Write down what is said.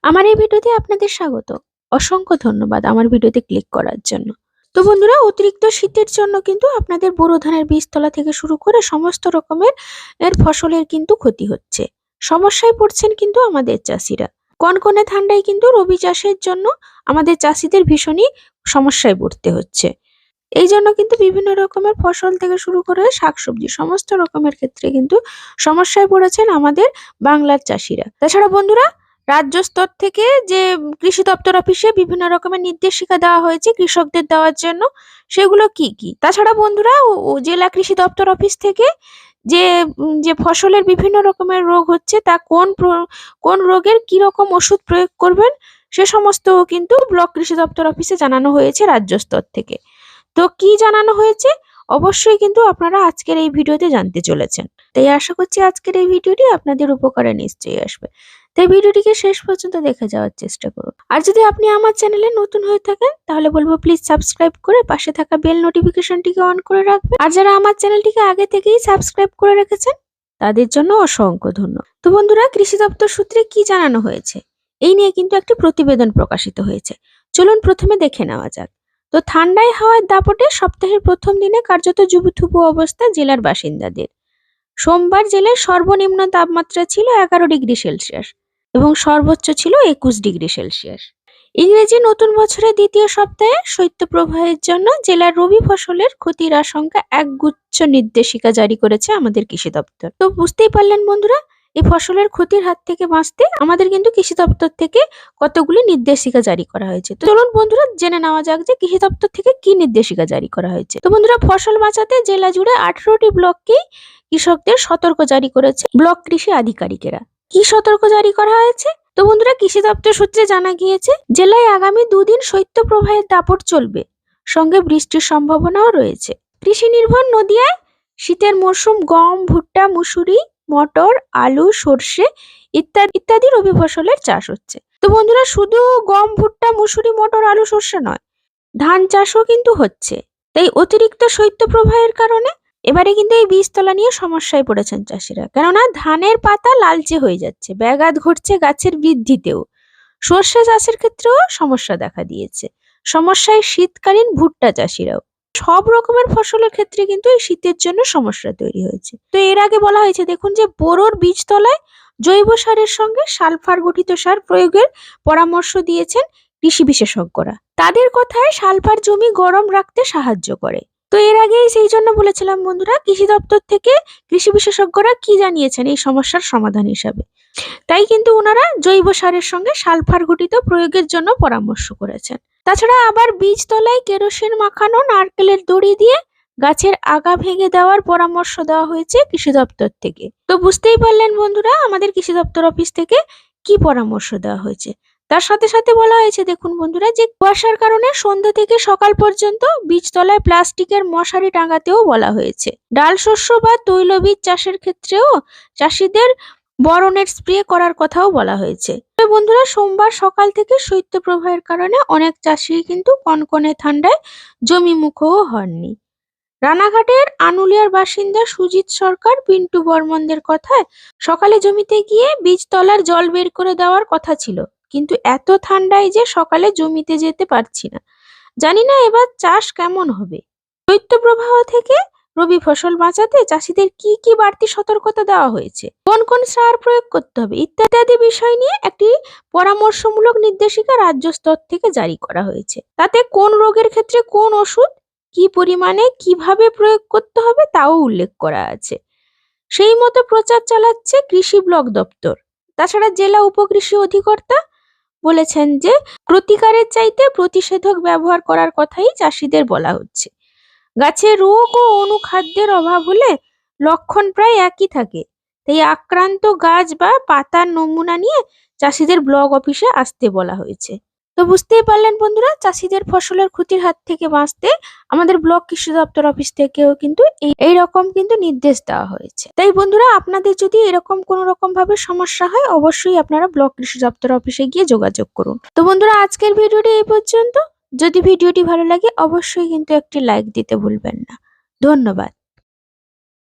আমার এই ভিডিওতে আপনাদের স্বাগত। অসংখ্য ধন্যবাদ আমার ভিডিওতে ক্লিক করার জন্য। তো বন্ধুরা, অতিরিক্ত শীতের জন্য কিন্তু আপনাদের বোরো ধানের বীজতলা থেকে শুরু করে সমস্ত রকমের ফসলের কিন্তু ক্ষতি হচ্ছে। সমস্যায় পড়ছেন কিন্তু আমাদের চাষিরা। কনকনে ঠান্ডায় কিন্তু রবি চাষের জন্য আমাদের চাষিদের ভীষণই সমস্যায় পড়তে হচ্ছে। এই জন্য কিন্তু বিভিন্ন রকমের ফসল থেকে শুরু করে শাকসবজি সমস্ত রকমের ক্ষেত্রে কিন্তু সমস্যায় পড়েছেন আমাদের বাংলার চাষিরা। তাছাড়া বন্ধুরা, রাজ্য স্তর থেকে যে কৃষি দপ্তর অফিসে বিভিন্ন রকমের নির্দেশিকা দেওয়া হয়েছে কৃষকদের দেওয়ার জন্য, সেগুলো কি কি? তাছাড়া বন্ধুরা, জেলা কৃষি দপ্তর অফিস থেকে যে ফসলের বিভিন্ন রকমের রোগ হচ্ছে তা কোন রোগের কি রকম ওষুধ প্রয়োগ করবেন, সে সমস্ত কিন্তু ব্লক কৃষি দপ্তর অফিসে জানানো হয়েছে রাজ্য স্তর থেকে। তো কি জানানো হয়েছে অবশ্যই কিন্তু আপনারা আজকের এই ভিডিওতে জানতে চলেছেন। তাই আশা করছি আজকের এই ভিডিওটি আপনাদের উপকারে নিশ্চয়ই আসবে। তাই ভিডিওটিকে শেষ পর্যন্ত দেখে যাওয়ার চেষ্টা করুন। আর যদি আপনি আমার চ্যানেলে নতুন হয়ে থাকেন তাহলে বলবো প্লিজ সাবস্ক্রাইব করে পাশে থাকা বেল নোটিফিকেশনটিকে অন করে রাখবেন। আর যারা আমার চ্যানেলটিকে আগে থেকেই সাবস্ক্রাইব করে রেখেছেন তাদের জন্য অসংখ্য ধন্যবাদ। তো বন্ধুরা, কৃষি দপ্তর সূত্রে কি জানানো হয়েছে এই নিয়ে কিন্তু একটি প্রতিবেদন প্রকাশিত হয়েছে। চলুন প্রথমে দেখে নেওয়া যাক। তো ঠান্ডায় হাওয়ার দাপটে সপ্তাহের প্রথম দিনে কার্যত জুবুথুবু অবস্থা জেলার বাসিন্দাদের। সোমবার জেলার সর্বনিম্ন তাপমাত্রা ছিল 11 ডিগ্রি সেলসিয়াস এবং সর্বোচ্চ ছিল 21 ডিগ্রি সেলসিয়াস। ইংরেজি নতুন বছরের দ্বিতীয় সপ্তাহে শৈত্যপ্রবাহের জন্য জেলার রবি ফসলের ক্ষতির আশঙ্কা একগুচ্ছ নির্দেশিকা জারি করেছে আমাদের কৃষি দপ্তর। তো বুঝতেই পারলেন বন্ধুরা, এই ফসলের ক্ষতির হাত থেকে বাঁচতে আমাদের কিন্তু কৃষি দপ্তর থেকে কতগুলি নির্দেশিকা জারি করা হয়েছে। তো চলুন বন্ধুরা জেনে নেওয়া যাক যে কৃষি দপ্তর থেকে কি নির্দেশিকা জারি করা হয়েছে। তো বন্ধুরা, ফসল বাঁচাতে জেলা জুড়ে 18টি ব্লককেই কৃষকদের সতর্ক জারি করেছে ব্লক কৃষি আধিকারিকেরা। কি সতর্ক জারি করা হয়েছে? তো বন্ধুরা, কৃষি দপ্তর সূত্রে জানা গিয়েছে জেলায় আগামী দুদিন শৈত্যপ্রবাহের দাপট চলবে, সঙ্গে বৃষ্টির সম্ভাবনাও রয়েছে। কৃষি নির্ভর নদিয়ায় শীতের মরশুম গম, ভুট্টা, মুসুরি, মটর, আলু, সর্ষে ইত্যাদি রবি ফসলের চাষ হচ্ছে। তো বন্ধুরা, শুধু গম, ভুট্টা, মুসুরি, মটর, আলু, সর্ষে নয়, ধান চাষও কিন্তু হচ্ছে। তাই অতিরিক্ত শৈত্যপ্রবাহের কারণে এবারে কিন্তু এই বীজতলা নিয়ে সমস্যায় পড়েছেন চাষিরা। কেননা ধানের পাতা লালচে হয়ে যাচ্ছে, ব্যাঘাত ঘটছে গাছের বৃদ্ধিতেও। সর্ষে চাষের ক্ষেত্রেও সমস্যা দেখা দিয়েছে। সমস্যায় শীতকালীন ভুট্টা চাষিরাও। সব রকমের ফসলের ক্ষেত্রে কিন্তু এই শীতের জন্য সমস্যা তৈরি হয়েছে। তো এর আগে বলা হয়েছে দেখুন যে বোরোর বীজতলায় জৈব সারের সঙ্গে সালফার গঠিত সার প্রয়োগের পরামর্শ দিয়েছেন কৃষি বিশেষজ্ঞরা। তাদের কথায় সালফার জমি গরম রাখতে সাহায্য করে। তো এর আগেই সেই জন্য বলেছিলাম বন্ধুরা, কৃষি দপ্তর থেকে কৃষি বিশেষজ্ঞরা কি জানিয়েছেন এই সমস্যার সমাধান হিসাবে। তাই কিন্তু ওনারা জৈব সারের সঙ্গে সালফার ঘটিত প্রয়োগের জন্য পরামর্শ করেছেন। তাছাড়া আবার বীজতলায় কেরোসিন মাখানো নারকেলের দড়ি দিয়ে গাছের আগা ভেঙে দেওয়ার পরামর্শ দেওয়া হয়েছে কৃষি দপ্তর থেকে। তো বুঝতেই পারলেন বন্ধুরা, আমাদের কৃষি দপ্তর অফিস থেকে কি পরামর্শ দেওয়া হয়েছে। তার সাথে সাথে বলা হয়েছে দেখুন বন্ধুরা, যে কুয়াশার কারণে সন্ধ্যা থেকে সকাল পর্যন্ত বীজতলায় প্লাস্টিকের মশারি টাঙাতেও বলা হয়েছে। ডাল শস্য বা তৈলবীজ চাষের ক্ষেত্রেও চাষিদের বোরনের স্প্রে করার কথাও বলা হয়েছে। বন্ধুরা, সোমবার সকাল থেকে শৈত্যপ্রবাহের কারণে অনেক চাষি কিন্তু কনকনে ঠান্ডায় জমিমুখও হননি। রানাঘাটের আনুলিয়ার বাসিন্দা সুজিত সরকার, পিন্টু বর্মনদের কথায় সকালে জমিতে গিয়ে বীজতলার জল বের করে দেওয়ার কথা ছিল, কিন্তু এত ঠান্ডায় যে সকালে জমিতে যেতে পারছি না। জানি না এবার চাষ কেমন হবে। শৈত্যপ্রবাহ থেকে রবি ফসল বাঁচাতে চাষিদের কি কি বাড়তি সতর্কতা দেওয়া হয়েছে, কোন কোন সার প্রয়োগ করতে হবে ইত্যাদি বিষয় নিয়ে একটি পরামর্শমূলক নির্দেশিকা রাজ্য স্তর থেকে জারি করা হয়েছে। তাতে কোন রোগের ক্ষেত্রে কোন ওষুধ কি পরিমাণে কিভাবে প্রয়োগ করতে হবে তাও উল্লেখ করা আছে। সেই মতো প্রচার চালাচ্ছে কৃষি ব্লক দপ্তর। তাছাড়া জেলা উপকৃষি অধিকর্তা বলেছেন যে প্রতিকারের চাইতে প্রতিষেধক ব্যবহার করার কথাই চাষিদের বলা হচ্ছে। গাছে রোগ ও অনুখাদ্যের অভাব হলে লক্ষণ প্রায় একই থাকে। তাই আক্রান্ত গাছ বা পাতার নমুনা নিয়ে চাষিদের ব্লক অফিসে আসতে বলা হয়েছে। তো বুঝতেই পারলেন বন্ধুরা, চাষিদের ফসলের ক্ষতির হাত থেকে বাঁচতে আমাদের ব্লক কৃষি দপ্তর অফিস থেকেও কিন্তু এই রকম কিন্তু নির্দেশ দেওয়া হয়েছে। তাই বন্ধুরা, আপনাদের যদি এরকম কোনো রকম ভাবে সমস্যা হয় অবশ্যই আপনারা ব্লক কৃষি দপ্তর অফিসে গিয়ে যোগাযোগ করুন। তো বন্ধুরা, আজকের ভিডিওটি এই পর্যন্ত। যদি ভিডিওটি ভালো লাগে অবশ্যই কিন্তু একটি লাইক দিতে ভুলবেন না। ধন্যবাদ।